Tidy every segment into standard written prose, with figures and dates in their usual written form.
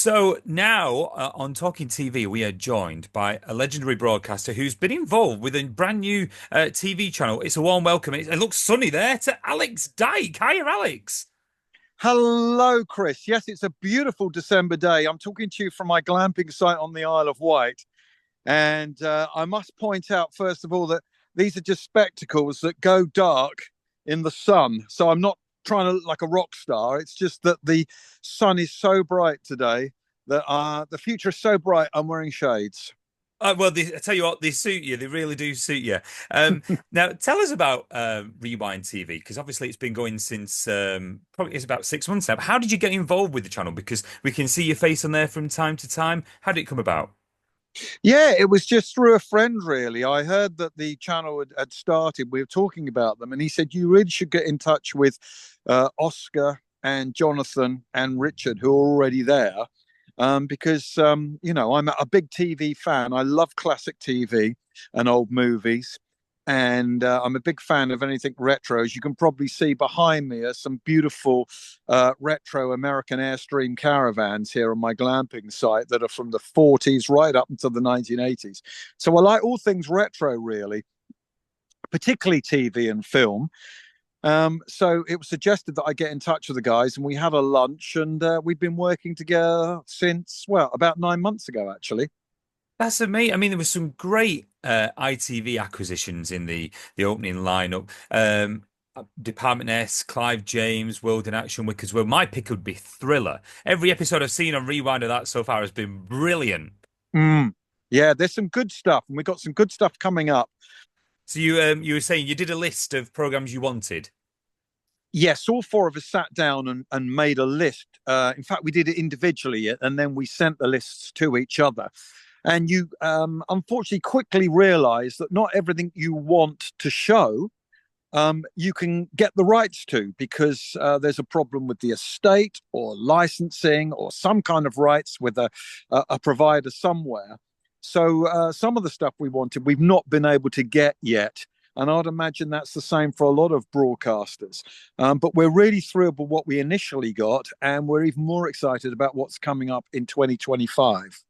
So now on Talking TV, we are joined by a legendary broadcaster who's been involved with a brand new TV channel. It's a warm welcome. It looks sunny there to Alex Dyke. Hiya, Alex. Hello, Chris. Yes, it's a beautiful December day. I'm talking to you from my glamping site on the Isle of Wight. And I must point out, first of all, that these are just spectacles that go dark in the sun. So I'm not trying to look like a rock star. It's just that the sun is so bright today that the future is so bright, I'm wearing shades. I tell you what, they suit you. They really do suit you. Now, tell us about Rewind TV because obviously it's been going since probably it's about 6 months now. How did you get involved with the channel? Because we can see your face on there from time to time. How did it come about? Yeah, it was just through a friend, really. I heard that the channel had started. We were talking about them, and he said, you really should get in touch with Oscar and Jonathan and Richard, who are already there. Because, I'm a big TV fan. I love classic TV and old movies. And I'm a big fan of anything retro. As you can probably see behind me are some beautiful retro American Airstream caravans here on my glamping site that are from the 40s right up until the 1980s. So I like all things retro, really, particularly TV and film. So it was suggested that I get in touch with the guys, and we had a lunch, and we've been working together since, well, about 9 months ago, actually. That's amazing. I mean, there was some great ITV acquisitions in the opening lineup. Department S, Clive James, World in Action, Wick as well. My pick would be Thriller. Every episode I've seen on Rewind of that so far has been brilliant. Mm. Yeah, there's some good stuff, and we've got some good stuff coming up. So you were saying you did a list of programs you wanted. Yes, all four of us sat down and made a list. In fact, we did it individually, and then we sent the lists to each other. And you unfortunately quickly realize that not everything you want to show you can get the rights to, because there's a problem with the estate or licensing or some kind of rights with a provider somewhere. So some of the stuff we wanted, we've not been able to get yet. And I'd imagine that's the same for a lot of broadcasters. But we're really thrilled with what we initially got, and we're even more excited about what's coming up in 2025.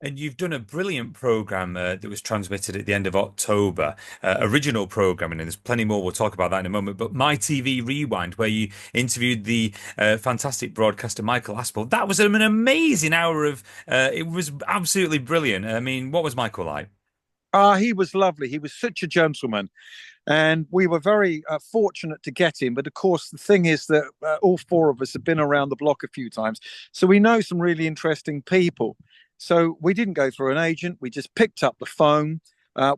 And you've done a brilliant program that was transmitted at the end of October, original programming, and there's plenty more. We'll talk about that in a moment. But My TV Rewind, where you interviewed the fantastic broadcaster Michael Aspel, that was an amazing hour of. It was absolutely brilliant. I mean, what was Michael like? He was lovely. He was such a gentleman. And we were very fortunate to get him. But of course, the thing is that all four of us have been around the block a few times. So we know some really interesting people. So we didn't go through an agent. We just picked up the phone.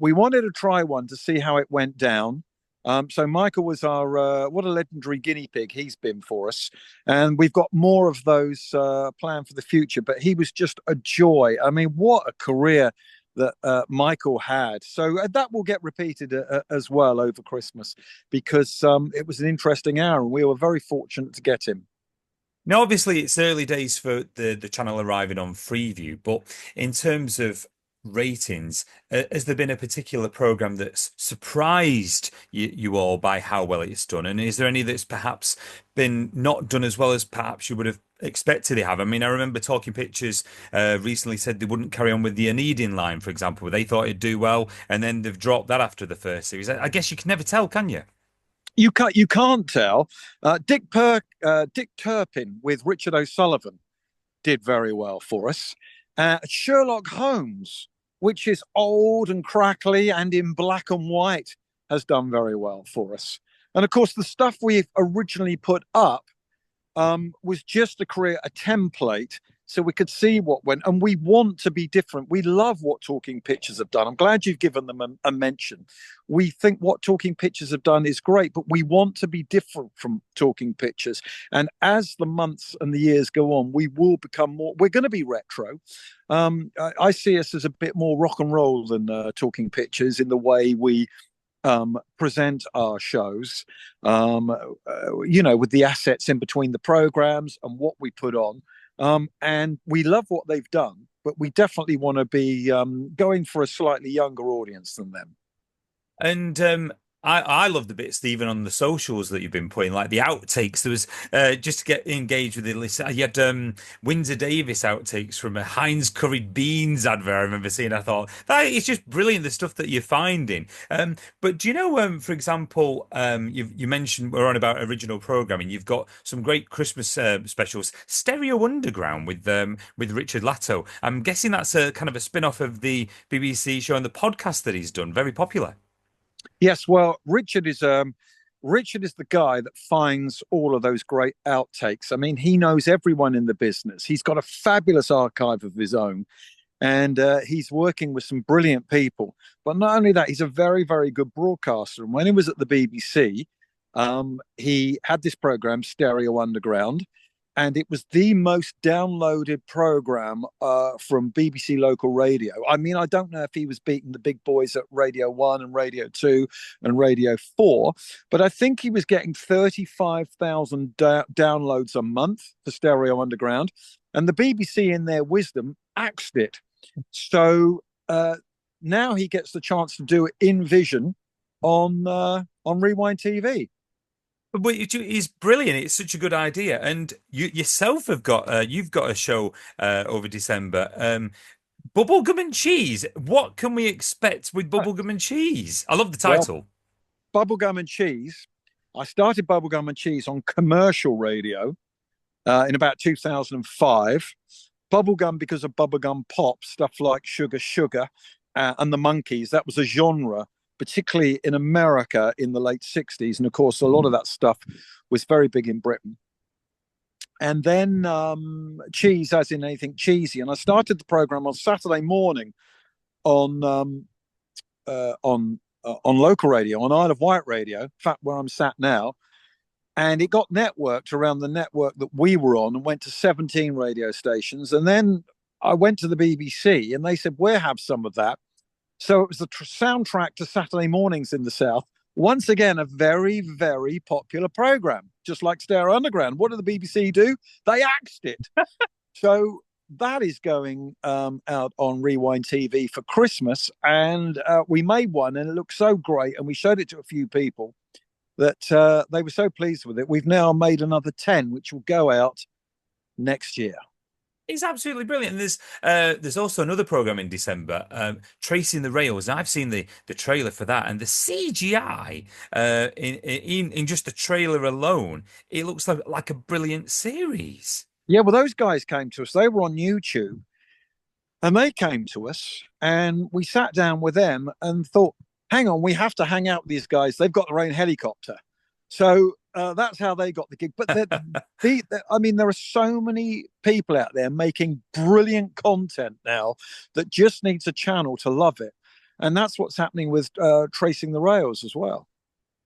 We wanted to try one to see how it went down. So Michael was our, what a legendary guinea pig he's been for us. And we've got more of those planned for the future. But he was just a joy. I mean, what a career that Michael had. So that will get repeated as well over Christmas, because it was an interesting hour and we were very fortunate to get him. Now, obviously, it's early days for the channel arriving on Freeview, but in terms of ratings, has there been a particular program that's surprised you all by how well it's done? And is there any that's perhaps been not done as well as perhaps you would have expected they have? I mean, I remember Talking Pictures recently said they wouldn't carry on with the Anedian line, for example, where they thought it'd do well, and then they've dropped that after the first series. I guess you can never tell, can you? You can't tell. Dick Turpin with Richard O'Sullivan did very well for us. Sherlock Holmes, which is old and crackly and in black and white, has done very well for us. And of course, the stuff we originally put up was just to create a template so we could see what went. And we want to be different. We love what Talking Pictures have done. I'm glad you've given them a mention. We think what Talking Pictures have done is great, but we want to be different from Talking Pictures. And as the months and the years go on, we will become more, we're going to be retro. I see us as a bit more rock and roll than Talking Pictures in the way we present our shows, with the assets in between the programs and what we put on. And we love what they've done, but we definitely want to be going for a slightly younger audience than them. And I love the bits, Stephen, on the socials that you've been putting, like the outtakes. There was just to get engaged with the list. You had Windsor Davis outtakes from a Heinz curried beans advert. I remember seeing. I thought that is just brilliant. The stuff that you're finding. But do you know, for example, you mentioned we're on about original programming. You've got some great Christmas specials, Stereo Underground with Richard Latto. I'm guessing that's a kind of a spin-off of the BBC show and the podcast that he's done. Very popular. Yes, well, Richard is the guy that finds all of those great outtakes. I mean, he knows everyone in the business. He's got a fabulous archive of his own, and he's working with some brilliant people. But not only that, he's a very, very good broadcaster. And when he was at the BBC, he had this program, Stereo Underground, and it was the most downloaded program from BBC local radio. I mean, I don't know if he was beating the big boys at Radio 1 and Radio 2 and Radio 4, but I think he was getting 35,000 downloads a month for Stereo Underground. And the BBC, in their wisdom, axed it. So now he gets the chance to do it in vision on Rewind TV. But it's brilliant. It's such a good idea, and you yourself have got you've got a show over December. Bubblegum and cheese. What can we expect with bubblegum and cheese? I love the Well, title. Bubblegum and Cheese. I started Bubblegum and Cheese on commercial radio in about 2005. Bubblegum because of bubblegum pop, stuff like Sugar Sugar and the Monkees. That was a genre, particularly in America in the late 60s. And of course, a lot of that stuff was very big in Britain. And then cheese, as in anything cheesy. And I started the program on Saturday morning on on local radio, on Isle of Wight radio, in fact, where I'm sat now. And it got networked around the network that we were on and went to 17 radio stations. And then I went to the BBC and they said, we'll have some of that. So it was the soundtrack to Saturday mornings in the South. Once again, a very, very popular program, just like Stereo Underground. What did the BBC do? They axed it. So that is going out on Rewind TV for Christmas. And we made one and it looked so great. And we showed it to a few people that they were so pleased with it. We've now made another 10, which will go out next year. It's absolutely brilliant. And there's also another program in December, Tracing the Rails. I've seen the trailer for that, and the CGI in just the trailer alone, it looks like a brilliant series. Yeah, well, those guys came to us. They were on YouTube, and they came to us, and we sat down with them and thought, hang on, we have to hang out with these guys. They've got their own helicopter. So that's how they got the gig. But I mean, there are so many people out there making brilliant content now that just needs a channel to love it. And that's what's happening with Tracing the Rails as well.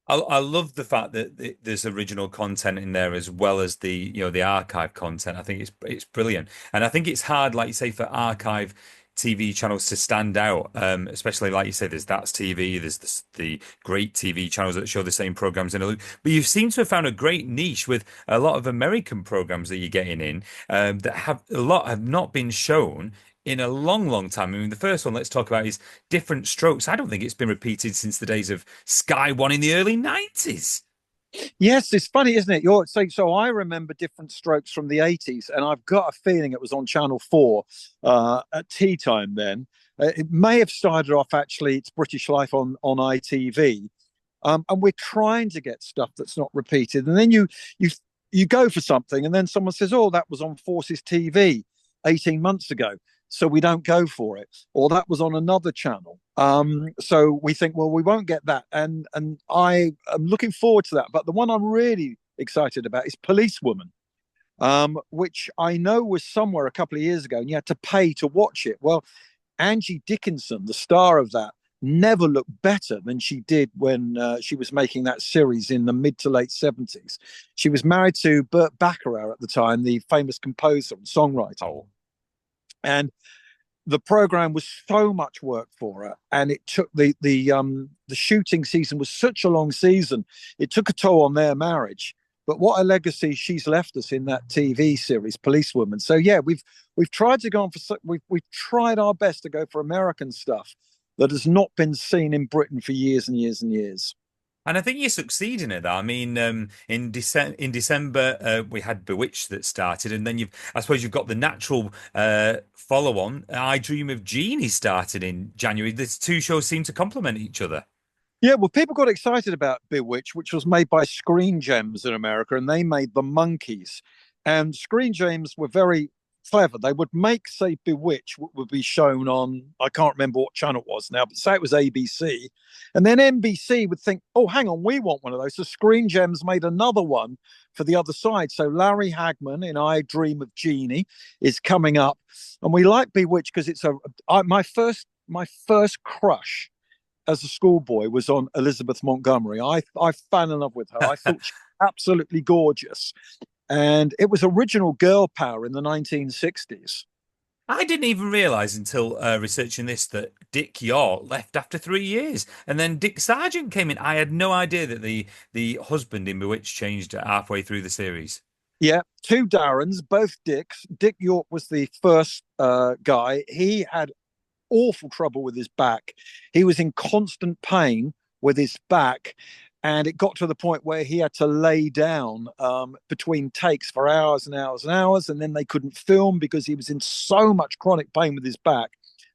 I love the fact that there's original content in there as well as the archive content. I think it's brilliant, and I think it's hard, like you say, for archive TV channels to stand out, especially like you say, there's That's TV, there's the great TV channels that show the same programs in a loop. But you seem to have found a great niche with a lot of American programs that you're getting in that have not been shown in a long, long time. I mean, the first one let's talk about is Different Strokes. I don't think it's been repeated since the days of Sky One in the early 90s. Yes, it's funny, isn't it? You're saying so. I remember Different Strokes from the 80s, and I've got a feeling it was on Channel 4 at tea time then. It may have started off actually, it's British Life on ITV. And we're trying to get stuff that's not repeated. And then you go for something, and then someone says, oh, that was on Forces TV 18 months ago, so we don't go for it. Or that was on another channel. So we think, well, we won't get that. And I am looking forward to that. But the one I'm really excited about is Policewoman, which I know was somewhere a couple of years ago and you had to pay to watch it. Well, Angie Dickinson, the star of that, never looked better than she did when she was making that series in the mid to late 70s. She was married to Burt Bacharach at the time, the famous composer and songwriter. Oh. And the program was so much work for her, and it took the shooting season was such a long season. It took a toll on their marriage. But what a legacy she's left us in that TV series, Policewoman. So yeah, we've tried to go on for we've tried our best to go for American stuff that has not been seen in Britain for years and years and years. And I think you succeed in it. Though. I mean, in December we had Bewitched that started, and then I suppose you've got the natural follow-on. I Dream of Jeannie started in January. The two shows seem to complement each other. Yeah, well, people got excited about Bewitched, which was made by Screen Gems in America, and they made The Monkeys. And Screen Gems were very clever. They would make, say, Bewitched, what would be shown on, I can't remember what channel it was now, but say it was ABC. And then NBC would think, oh, hang on, we want one of those. So Screen Gems made another one for the other side. So Larry Hagman in I Dream of Jeannie is coming up. And we like Bewitched because my first crush as a schoolboy was on Elizabeth Montgomery. I fell in love with her. I thought she was absolutely gorgeous. And it was original girl power in the 1960s. I didn't even realize until researching this that Dick York left after 3 years, and then Dick Sargent came in. I had no idea that the husband in Bewitched changed halfway through the series. Yeah, two Darrens, both Dicks. Dick York was the first guy. He had awful trouble with his back. He was in constant pain with his back. And it got to the point where he had to lay down between takes for hours and hours and hours. And then they couldn't film because he was in so much chronic pain with his back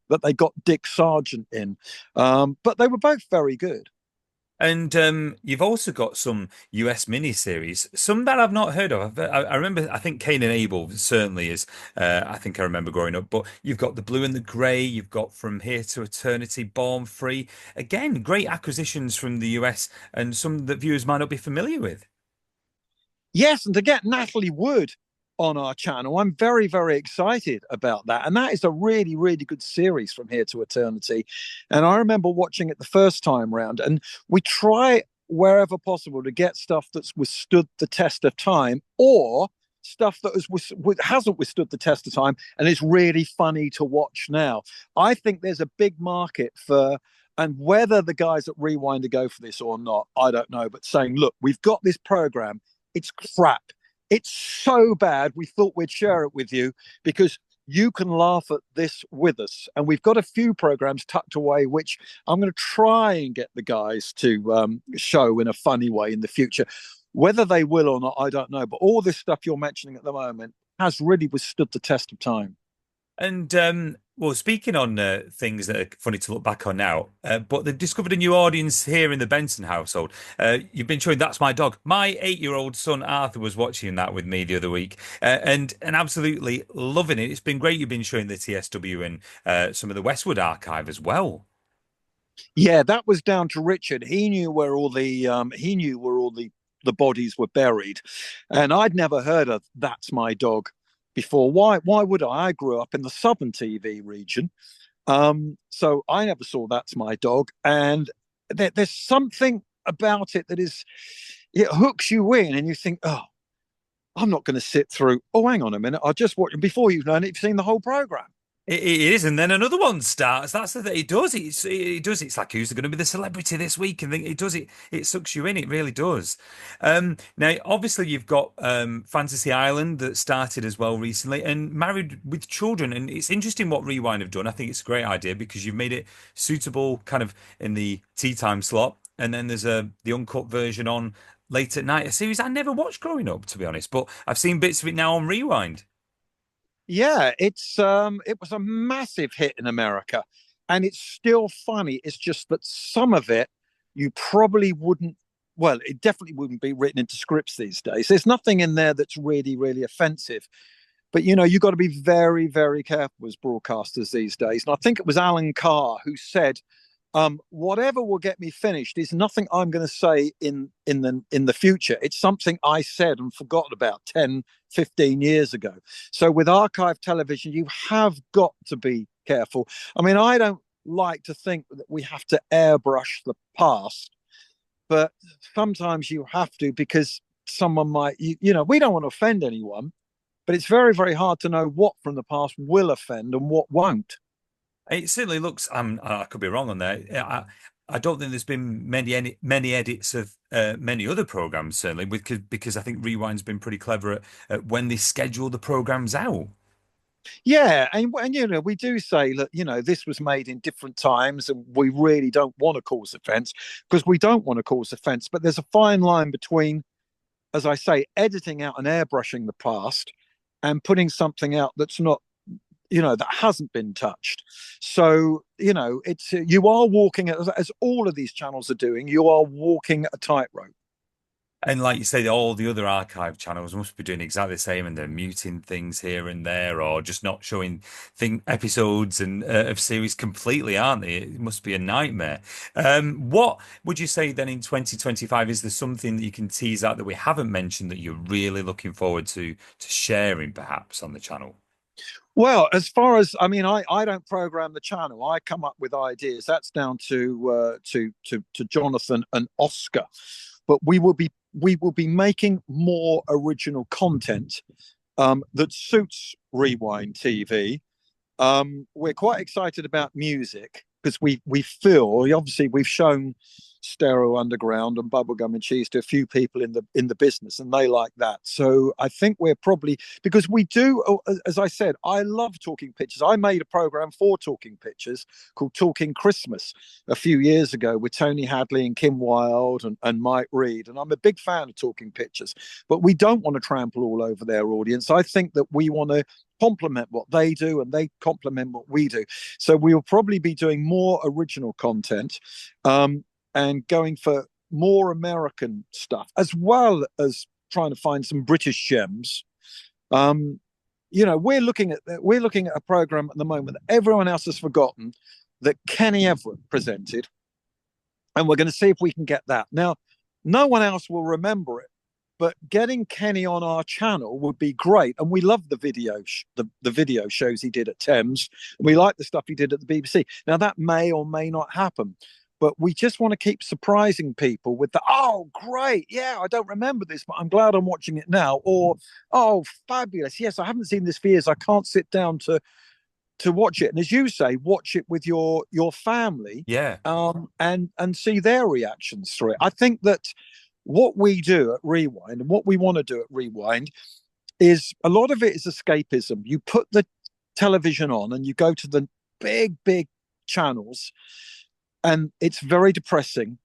that they got Dick Sargent in. But they were both very good. And you've also got some US miniseries, some that I've not heard of. I remember, I think Cain and Abel certainly is. I think I remember growing up. But you've got The Blue and the Grey. You've got From Here to Eternity, Born Free. Again, great acquisitions from the US and some that viewers might not be familiar with. Yes, and to get Natalie Wood on our channel, I'm very, very excited about that. And that is a really, really good series From Here to Eternity. And I remember watching it the first time round, and we try wherever possible to get stuff that's withstood the test of time or stuff that hasn't withstood the test of time and is really funny to watch now. I think there's a big market for, and whether the guys at Rewind to go for this or not, I don't know, but saying, look, we've got this program, it's crap. It's so bad, we thought we'd share it with you because you can laugh at this with us. And we've got a few programs tucked away, which I'm going to try and get the guys to show in a funny way in the future. Whether they will or not, I don't know. But all this stuff you're mentioning at the moment has really withstood the test of time. And well, speaking on things that are funny to look back on now, but they've discovered a new audience here in the Benson household. You've been showing That's My Dog. My 8-year-old son Arthur was watching that with me the other week, and absolutely loving it. It's been great. You've been showing the TSW and some of the Westwood archive as well. Yeah, that was down to Richard. He knew where all the bodies were buried, and I'd never heard of That's My Dog before. Why would I? I grew up in the Southern TV region, so I never saw That's My Dog, and there's something about it that it hooks you in, and you think, oh, I'm not going to sit through. Oh, hang on a minute, I'll just watch. Before you've known it, you've seen the whole program. It is, and then another one starts. That's the thing. It does. It does. It's like who's going to be the celebrity this week, and it does. It sucks you in. It really does. Now, obviously, you've got Fantasy Island that started as well recently, and Married with Children. And it's interesting what Rewind have done. I think it's a great idea because you've made it suitable, kind of in the tea time slot, and then there's the uncut version on late at night. A series I never watched growing up, to be honest, but I've seen bits of it now on Rewind. Yeah, it was a massive hit in America, and it's still funny. It's just that some of it you probably wouldn't. Well, it definitely wouldn't be written into scripts these days. There's nothing in there that's really, really offensive. But you've got to be very, very careful as broadcasters these days. And I think it was Alan Carr who said, whatever will get me finished is nothing I'm going to say in the future. It's something I said and forgot about 10, 15 years ago. So with archive television, you have got to be careful. I mean, I don't like to think that we have to airbrush the past, but sometimes you have to because someone might, we don't want to offend anyone, but it's very, very hard to know what from the past will offend and what won't. It certainly looks. I could be wrong on that. I don't think there's been many edits of many other programs certainly, because I think Rewind's been pretty clever at when they schedule the programs out. Yeah, and you know, we do say that, you know, this was made in different times, and we really don't want to cause offence, because we don't want to cause offence. But there's a fine line between, as I say, editing out and airbrushing the past and putting something out that's not, you know, that hasn't been touched. So, you know, it's you are walking, as all of these channels are doing, you are walking a tightrope. And like you say, all the other archive channels must be doing exactly the same, and they're muting things here and there, or just not showing episodes and of series completely, aren't they? It must be a nightmare. What would you say then in 2025? Is there something that you can tease out that we haven't mentioned that you're really looking forward to sharing, perhaps on the channel? Well, as far as, I mean, I don't program the channel. I come up with ideas. That's down to Jonathan and Oscar. But we will be making more original content that suits Rewind TV. We're quite excited about music, because we feel, obviously we've shown Stereo Underground and Bubblegum and Cheese to a few people in the business, and they like that. So I think we're probably, because we do, as I said, I love Talking Pictures. I made a program for Talking Pictures called Talking Christmas a few years ago with Tony Hadley and Kim Wilde and Mike Reed, and I'm a big fan of Talking Pictures. But we don't want to trample all over their audience. I think that we want to complement what they do, and they complement what we do. So we will probably be doing more original content, and going for more American stuff, as well as trying to find some British gems. Um, you know, we're looking at a program at the moment that everyone else has forgotten, that Kenny Everett presented, and we're going to see if we can get that. Now, no one else will remember it, but getting Kenny on our channel would be great. And we love the the video shows he did at Thames. We like the stuff he did at the BBC. Now, that may or may not happen, but we just want to keep surprising people with the, oh, great, yeah, I don't remember this, but I'm glad I'm watching it now. Or, oh, fabulous, yes, I haven't seen this for years, I can't sit down to watch it. And as you say, watch it with your family, Yeah. and see their reactions through it. I think that what we do at Rewind, and what we want to do at Rewind, is a lot of it is escapism. You put the television on and you go to the big channels, and it's very depressing.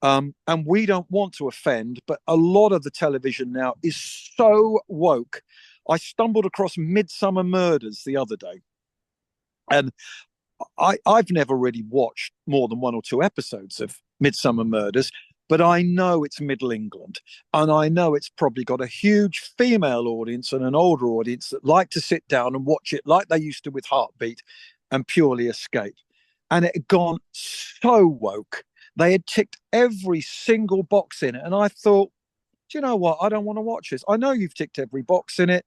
And we don't want to offend, but a lot of the television now is so woke. I stumbled across Midsummer Murders the other day, and I've never really watched more than one or two episodes of Midsummer Murders, but I know it's Middle England, and I know it's probably got a huge female audience and an older audience that like to sit down and watch it like they used to with Heartbeat and Purely Escape. And it had gone so woke. They had ticked every single box in it. And I thought, do you know what? I don't want to watch this. I know you've ticked every box in it,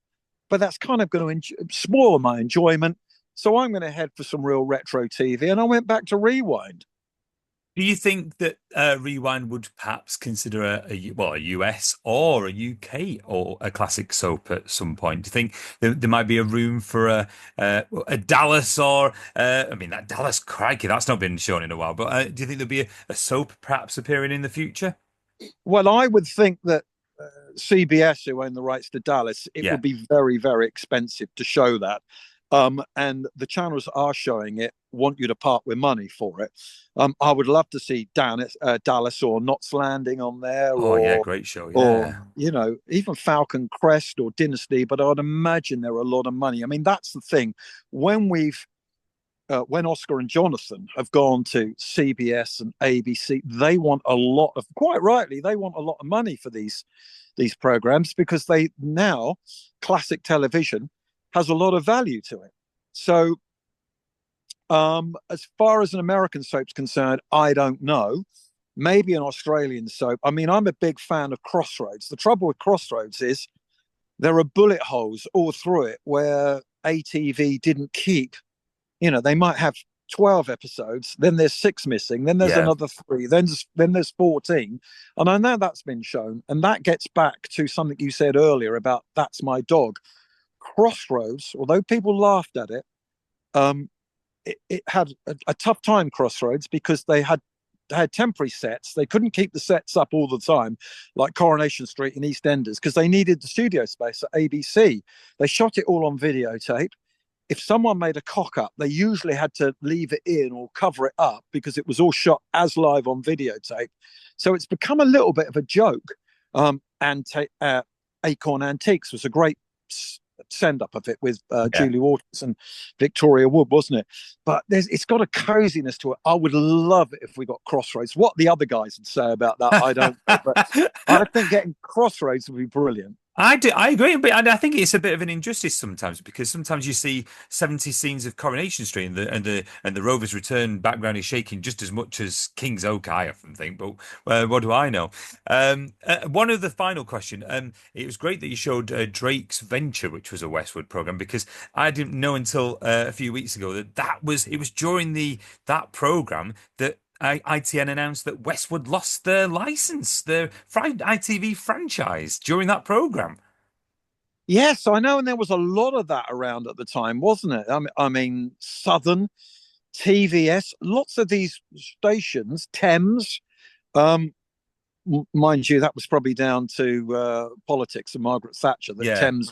but that's kind of going to spoil my enjoyment. So I'm going to head for some real retro TV. And I went back to Rewind. Do you think that Rewind would perhaps consider a US or a UK or a classic soap at some point? Do you think there might be a room for a Dallas or I mean that Dallas, crikey, that's not been shown in a while. But do you think there'll be a soap perhaps appearing in the future? Well, I would think that CBS, who own the rights to Dallas, it Yeah. would be very, very expensive to show that. And the channels that are showing it want you to part with money for it. I would love to see Dallas or Knots Landing on there, Oh yeah, great show. or Yeah. you know, even Falcon Crest or Dynasty. But I'd imagine there are a lot of money. I mean, that's the thing. When Oscar and Jonathan have gone to CBS and ABC, they want a lot of, quite rightly, they want a lot of money for these programs, because they now, classic television has a lot of value to it. So, as far as an American soap's concerned, I don't know. Maybe an Australian soap. I mean, I'm a big fan of Crossroads. The trouble with Crossroads is there are bullet holes all through it where ATV didn't keep. You know, they might have 12 episodes, then there's six missing, then there's Yeah. another three, then there's 14. And I know that's been shown. And that gets back to something you said earlier about That's My Dog. Crossroads, although people laughed at it, it had a tough time, Crossroads, because they had temporary sets. They couldn't keep the sets up all the time, like Coronation Street and EastEnders, because they needed the studio space at ABC. They shot it all on videotape. if someone made a cock up, they usually had to leave it in or cover it up because it was all shot as live on videotape. So it's become a little bit of a joke. Acorn Antiques was a great send up of it with Yeah. Julie Waters and Victoria Wood, wasn't it? But it's got a coziness to it. I would love it if we got Crossroads. What the other guys would say about that, I don't know. But I think getting Crossroads would be brilliant. I agree, but I think it's a bit of an injustice sometimes because sometimes you see 70 scenes of Coronation Street and the Rover's Return background is shaking just as much as King's Oak, I often think. But what do I know? One other final question. It was great that you showed Drake's Venture, which was a Westwood program, because I didn't know until a few weeks ago it was during that program that ITN announced that Westwood lost their license, their ITV franchise during that program. Yes, I know, and there was a lot of that around at the time, wasn't it? I mean Southern, TVS, lots of these stations, Thames. Um, Mind you, that was probably down to politics and Margaret Thatcher that Yeah. Thames.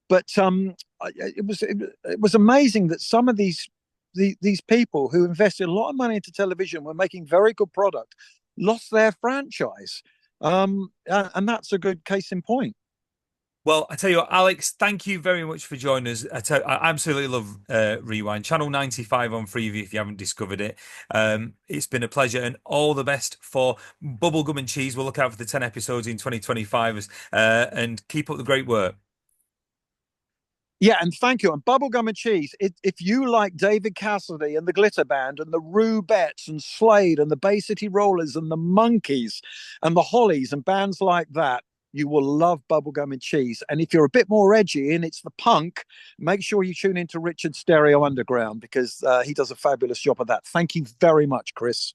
But it was amazing that some of these people who invested a lot of money into television were making very good product, lost their franchise, and that's a good case in point. Well, I tell you what, Alex, thank you very much for joining us. I absolutely love Rewind. Channel 95 on Freeview if you haven't discovered it. It's been a pleasure and all the best for Bubblegum and Cheese. We'll look out for the 10 episodes in 2025 and keep up the great work. Yeah, and thank you. And Bubblegum and Cheese, if you like David Cassidy and the Glitter Band and the Rubettes and Slade and the Bay City Rollers and the Monkeys and the Hollies and bands like that, you will love Bubblegum and Cheese. And if you're a bit more edgy and it's the punk, make sure you tune into Richard Stereo Underground because he does a fabulous job of that. Thank you very much, Chris.